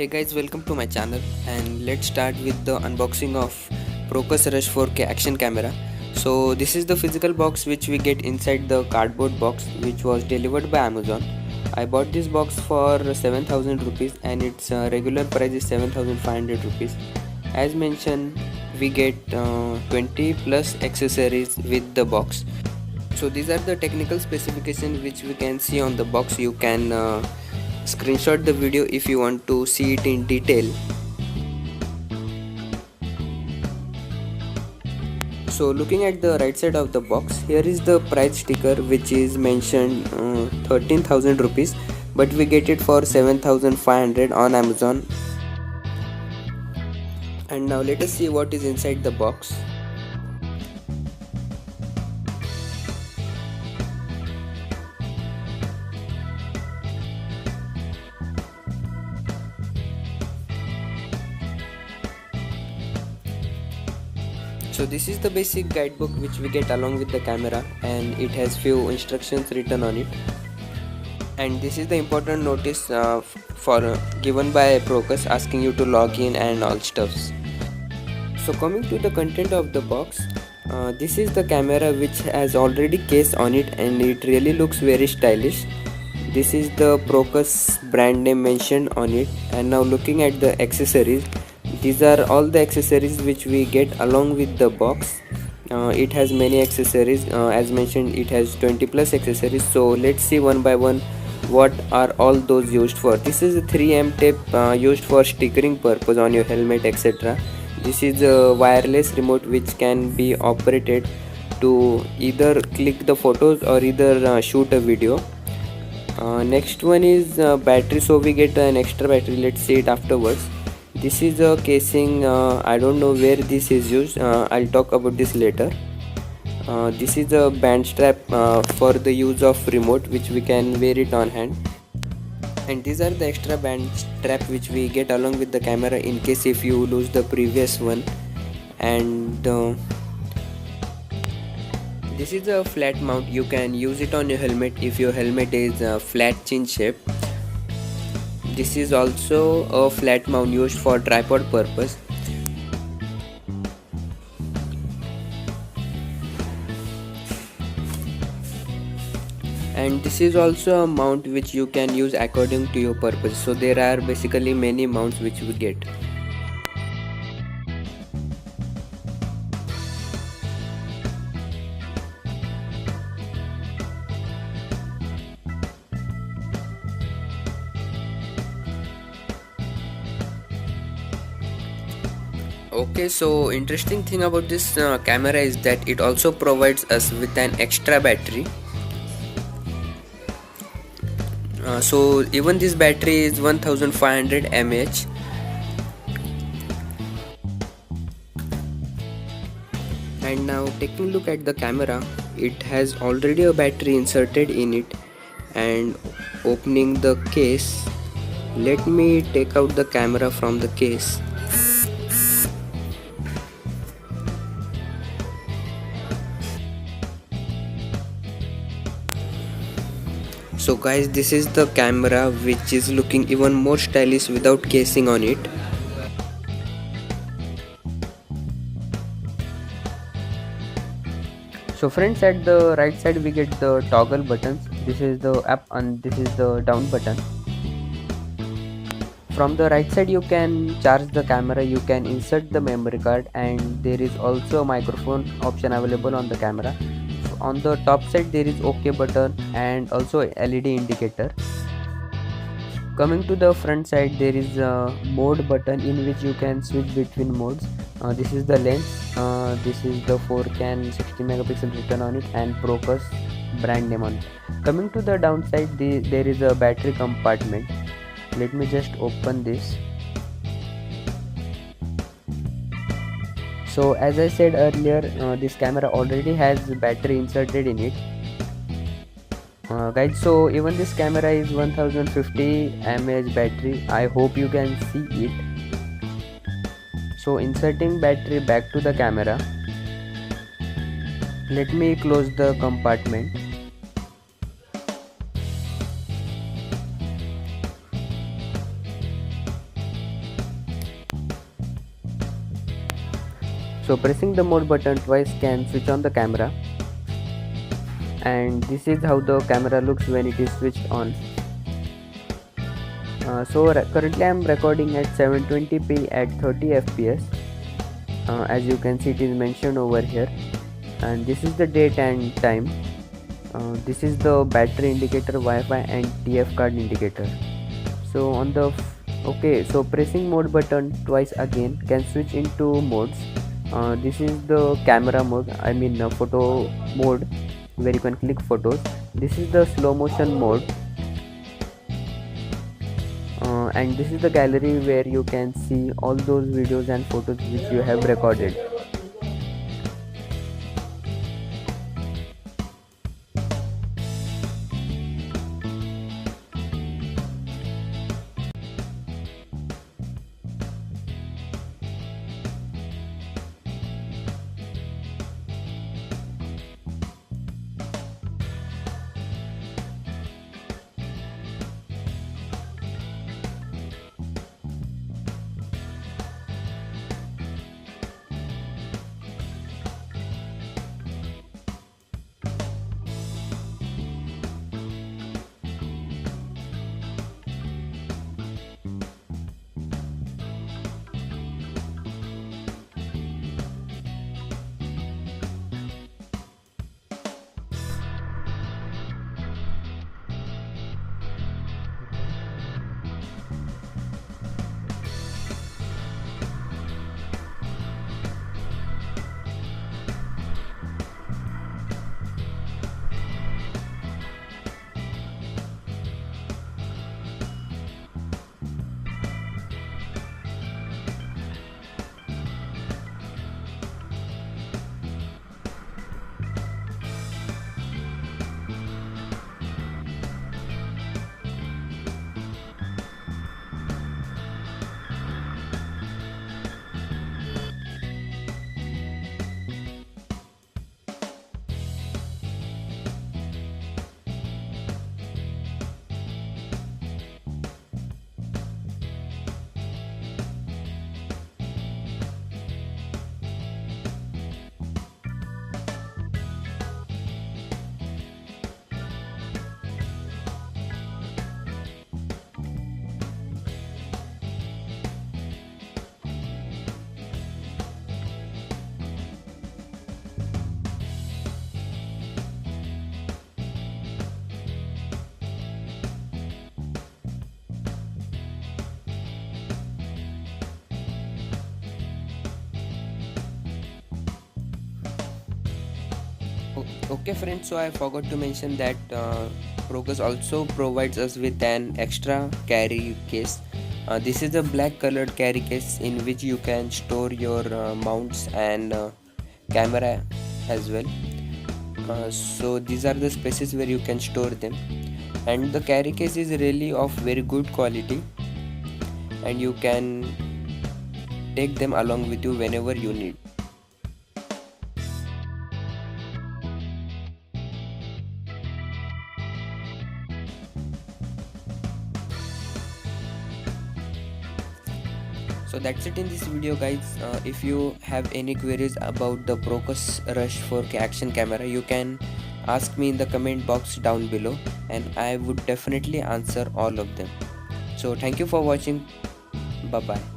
Hey guys, welcome to my channel and let's start with the unboxing of Procus Rush 4K action camera. So this is the physical box which we get inside the cardboard box which was delivered by Amazon. I bought this box for 7000 rupees and its regular price is 7500 rupees. As mentioned, we get 20 plus accessories with the box. So these are the technical specifications which we can see on the box. You can screenshot the video if you want to see it in detail. So looking at the right side of the box, here is the price sticker which is mentioned 13,000 rupees, but we get it for 7,500 on Amazon. And now let us see what is inside the box. So this is the basic guidebook which we get along with the camera, and it has few instructions written on it. And this is the important notice given by Procus asking you to log in and all stuffs. So coming to the content of the box, this is the camera which has already case on it and it really looks very stylish. This is the Procus brand name mentioned on it. And now looking at the accessories, these are all the accessories which we get along with the box. It has many accessories, as mentioned it has 20 plus accessories. So let's see one by one what are all those used for. This is a 3M tape used for stickering purpose on your helmet, etc. This is a wireless remote which can be operated to either click the photos or either shoot a video. Next one is battery, so we get an extra battery. Let's see it afterwards. This is a casing, I don't know where this is used, I'll talk about this later. This is a band strap for the use of remote which we can wear it on hand. And these are the extra band strap which we get along with the camera in case if you lose the previous one. And this is a flat mount, you can use it on your helmet if your helmet is flat chin shape. This is also a flat mount used for tripod purpose. And this is also a mount which you can use according to your purpose. So there are basically many mounts which we get. Okay, so interesting thing about this camera is that it also provides us with an extra battery. So even this battery is 1500 mAh. And now taking a look at the camera, it has already a battery inserted in it. And opening the case, let me take out the camera from the case. So guys, this is the camera which is looking even more stylish without casing on it. So friends, at the right side we get the toggle buttons. This is the up and this is the down button. From the right side you can charge the camera, you can insert the memory card, and there is also a microphone option available on the camera. On the top side there is OK button and also LED indicator. Coming to the front side, there is a mode button in which you can switch between modes. This is the lens, this is the 4K and 60 megapixel written on it and Procus brand name on it. Coming to the downside, there is a battery compartment. Let me just open this. So as I said earlier, this camera already has battery inserted in it. Guys, so even this camera is 1050 mAh battery. I hope you can see it. So inserting battery back to the camera. Let me close the compartment. So pressing the mode button twice can switch on the camera, and this is how the camera looks when it is switched on. Currently I am recording at 720p at 30 fps. As you can see, it is mentioned over here, and this is the date and time. This is the battery indicator, Wi-Fi and TF card indicator. So on the so pressing mode button twice again can switch into modes. This is the camera mode, I mean photo mode, where you can click photos. This is the slow motion mode, and this is the gallery where you can see all those videos and photos which you have recorded. Okay friends, so I forgot to mention that Procus also provides us with an extra carry case. This is a black colored carry case in which you can store your mounts and camera as well. So these are the spaces where you can store them, and the carry case is really of very good quality, and you can take them along with you whenever you need. So that's it in this video guys. If you have any queries about the Procus Rush 4K action camera, you can ask me in the comment box down below, and I would definitely answer all of them. So thank you for watching. Bye bye.